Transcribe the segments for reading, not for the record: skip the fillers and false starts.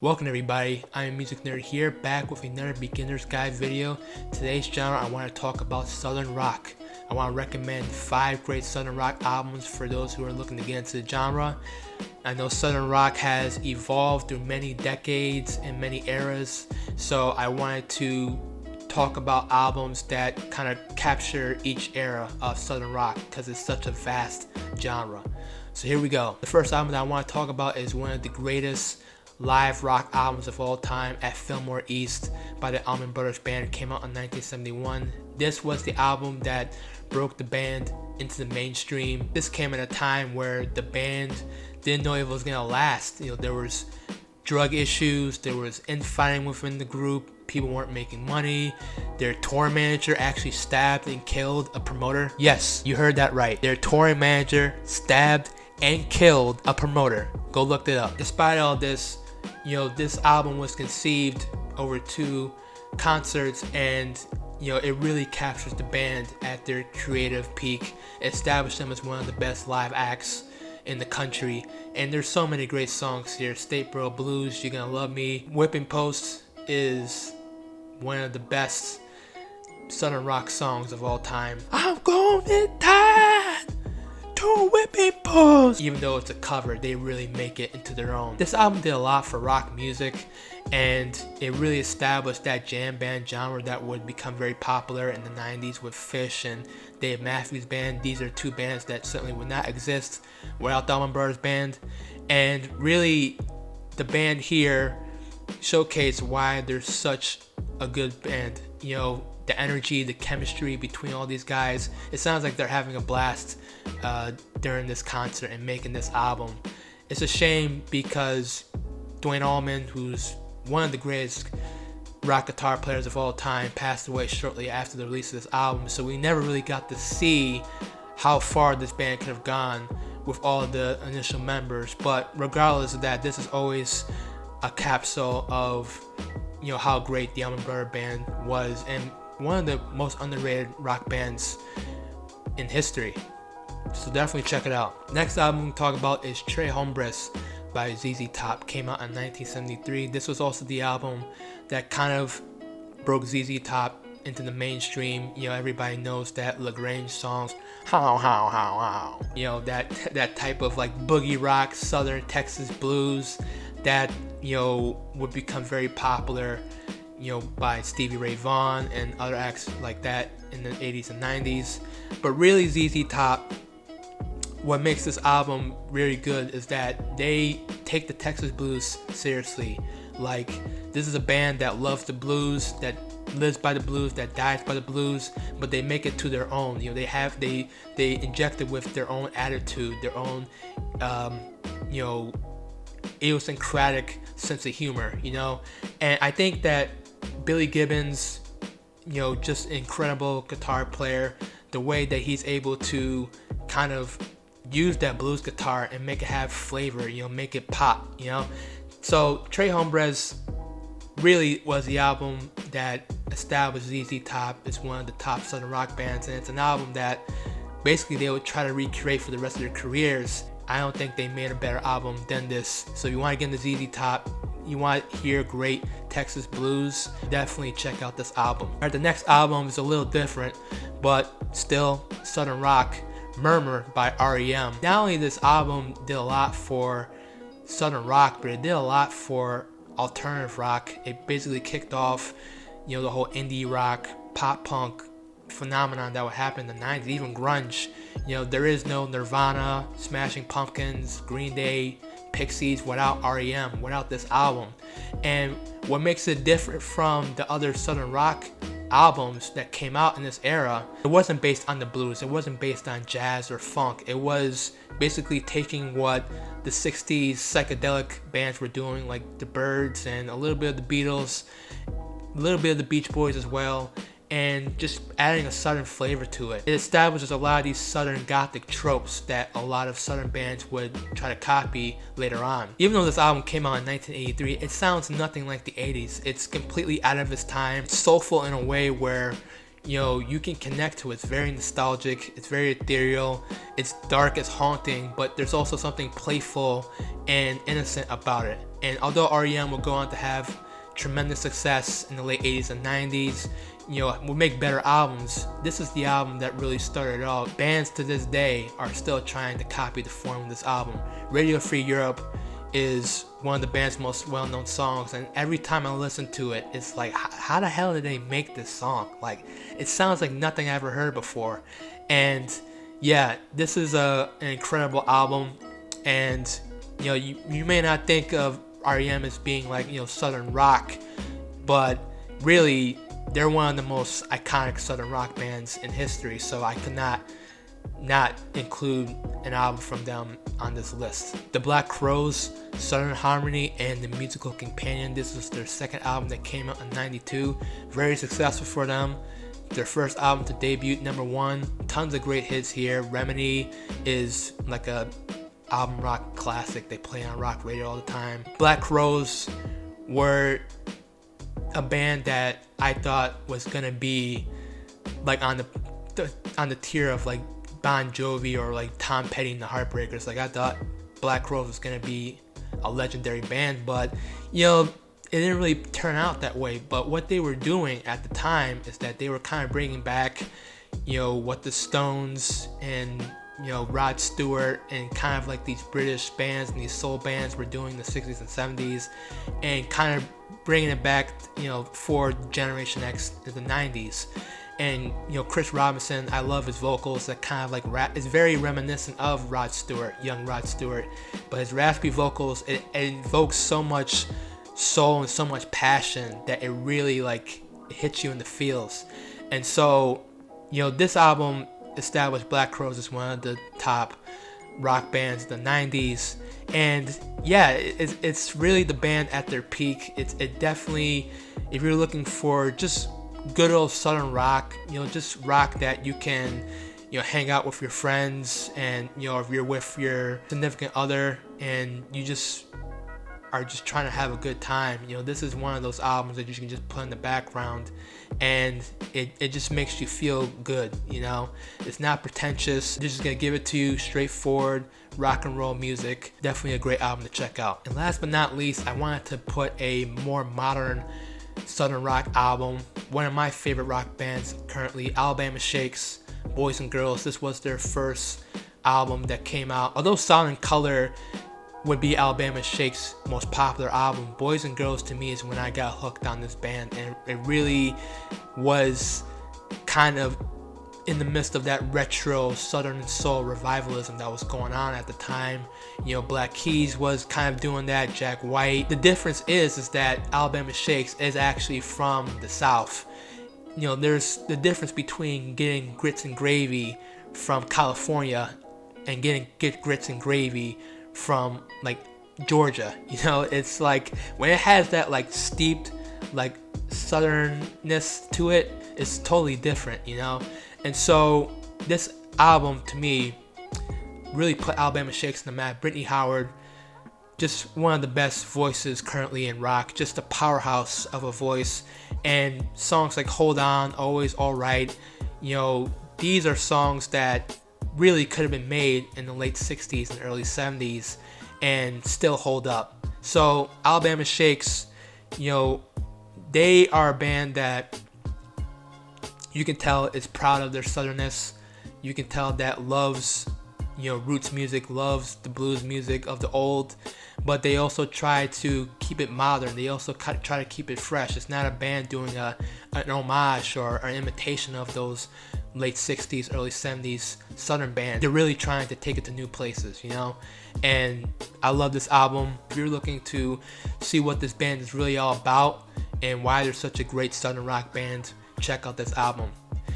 Welcome everybody, IAmAMusicNerd here, back with another beginner's guide video. Today's genre, I want to talk about Southern Rock. I want to recommend 5 great Southern Rock albums for those who are looking to get into the genre. I know Southern Rock has evolved through many decades and many eras, so I wanted to talk about albums that kind of capture each era of Southern Rock because it's such a vast genre. So here we go. The first album that I want to talk about is one of the greatest live rock albums of all time, at Fillmore East by the Allman Brothers Band. Came out in 1971. This was the album that broke the band into the mainstream. This came at a time where the band didn't know if it was gonna last. There was drug issues, there was infighting within the group, people weren't making money, their tour manager actually stabbed and killed a promoter. Yes, you heard that right. Their touring manager stabbed and killed a promoter. Go look it up. Despite all this, this album was conceived over 2 concerts, and it really captures the band at their creative peak, established them as one of the best live acts in the country. And there's so many great songs here. Statesboro Blues, You're Gonna Love Me. Whipping Post is one of the best Southern Rock songs of all time. I'm gonna die to whipping post. Even though it's a cover, they really make it into their own. This album did a lot for rock music, and it really established that jam band genre that would become very popular in the 90s with Fish and Dave Matthews Band. These are 2 bands that certainly would not exist without the Allman Brothers Band. And really, the band here showcased why they're such a good band. The energy, the chemistry between all these guys. It sounds like they're having a blast during this concert and making this album. It's a shame because Duane Allman, who's one of the greatest rock guitar players of all time, passed away shortly after the release of this album, so we never really got to see how far this band could have gone with all of the initial members. But regardless of that, this is always a capsule of how great the Allman Brothers Band was, and one of the most underrated rock bands in history. So definitely check it out. Next album we talk about is Tres Hombres by ZZ Top. Came out in 1973. This was also the album that kind of broke ZZ Top into the mainstream. Everybody knows that LaGrange songs, how. That type of like boogie rock, Southern Texas blues that would become very popular by Stevie Ray Vaughan and other acts like that in the 80s and 90s. But really, ZZ Top, what makes this album really good is that they take the Texas blues seriously. Like, this is a band that loves the blues, that lives by the blues, that dies by the blues, but they make it to their own. They inject it with their own attitude, their own idiosyncratic sense of humor, and I think that Billy Gibbons, just incredible guitar player, the way that he's able to kind of use that blues guitar and make it have flavor, make it pop, So Tres Hombres really was the album that established ZZ Top as one of the top Southern rock bands, and it's an album that basically they would try to recreate for the rest of their careers. I don't think they made a better album than this. So if you want to get into ZZ Top, you want to hear great Texas blues, definitely check out this album. Alright, the next album is a little different, but still Southern rock. Murmur by REM. Not only this album did a lot for Southern rock, but it did a lot for alternative rock. It basically kicked off, the whole indie rock, pop punk phenomenon that would happen in the 90s, even grunge. There is no Nirvana, Smashing Pumpkins, Green Day, Pixies without REM, without this album. And what makes it different from the other Southern rock albums that came out in this era, it wasn't based on the blues, it wasn't based on jazz or funk. It was basically taking what the 60s psychedelic bands were doing, like the Byrds and a little bit of the Beatles, a little bit of the Beach Boys as well, and just adding a Southern flavor to it. It establishes a lot of these Southern Gothic tropes that a lot of Southern bands would try to copy later on. Even though this album came out in 1983, it sounds nothing like the 80s. It's completely out of its time. It's soulful in a way where, you can connect to it. It's very nostalgic, it's very ethereal, it's dark, it's haunting, but there's also something playful and innocent about it. And although REM will go on to have tremendous success in the late 80s and 90s, will make better albums, this is the album that really started it all. Bands to this day are still trying to copy the form of this album. Radio Free Europe is one of the band's most well-known songs, and every time I listen to it, it's like, how the hell did they make this song? Like, it sounds like nothing I ever heard before. And yeah, this is an incredible album. And you may not think of REM as being like southern rock, but really they're one of the most iconic southern rock bands in history, so I could not include an album from them on this list. The Black Crowes, Southern Harmony, and The Musical Companion. This was their second album that came out in '92. Very successful for them. Their first album to debut, #1. Tons of great hits here. Remedy is like a album rock classic. They play on rock radio all the time. Black Crowes were a band that I thought was gonna be like on the tier of like Bon Jovi or like Tom Petty and the Heartbreakers. Like, I thought Black Crowes was gonna be a legendary band, but it didn't really turn out that way. But what they were doing at the time is that they were kind of bringing back what the Stones and Rod Stewart and kind of like these British bands and these soul bands were doing in the 60s and 70s, and kind of bringing it back for Generation X in the 90s. And Chris Robinson, I love his vocals that kind of like rap. It's very reminiscent of Rod Stewart, young Rod Stewart, but his raspy vocals, it invokes so much soul and so much passion that it really like hits you in the feels. And so this album established Black Crowes as one of the top rock bands in the 90s. And yeah, it's really the band at their peak. It definitely, if you're looking for just good old southern rock, just rock that you can hang out with your friends, and if you're with your significant other and you just are just trying to have a good time, this is one of those albums that you can just put in the background and it just makes you feel good. It's not pretentious. They're just gonna give it to you straightforward rock and roll music. Definitely a great album to check out. And last but not least, I wanted to put a more modern southern rock album. One of my favorite rock bands currently, Alabama Shakes, Boys and Girls. This was their first album that came out. Although Sound and Color would be Alabama Shakes' most popular album, Boys and Girls to me is when I got hooked on this band, and it really was kind of in the midst of that retro Southern soul revivalism that was going on at the time. Black Keys was kind of doing that, Jack White. The difference is that Alabama Shakes is actually from the South. There's the difference between getting grits and gravy from California and getting grits and gravy from like Georgia. It's like when it has that like steeped like southernness to it, it's totally different. And so this album to me really put Alabama Shakes in the map. Brittany Howard, just one of the best voices currently in rock, just a powerhouse of a voice. And songs like Hold On, Always Alright, these are songs that really could have been made in the late 60s and early 70s and still hold up. So Alabama Shakes, they are a band that you can tell is proud of their southernness. You can tell that loves roots music, loves the blues music of the old, but they also try to keep it modern. They also try to keep it fresh. It's not a band doing an homage or an imitation of those late 60s, early 70s southern bands. They're really trying to take it to new places, and I love this album. If you're looking to see what this band is really all about and why they're such a great southern rock band, check out this album.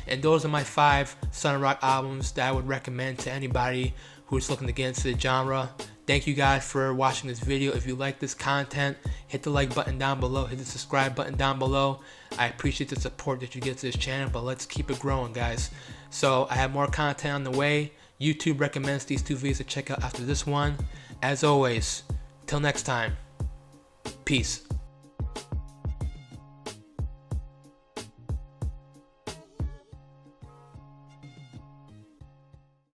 And those are my 5 southern rock albums that I would recommend to anybody who's looking to get into the genre. Thank you guys for watching this video. If you like this content, hit the like button down below, hit the subscribe button down below. I appreciate the support that you get to this channel, but let's keep it growing, guys. So I have more content on the way. YouTube recommends these 2 videos to check out after this one. As always, till next time, peace.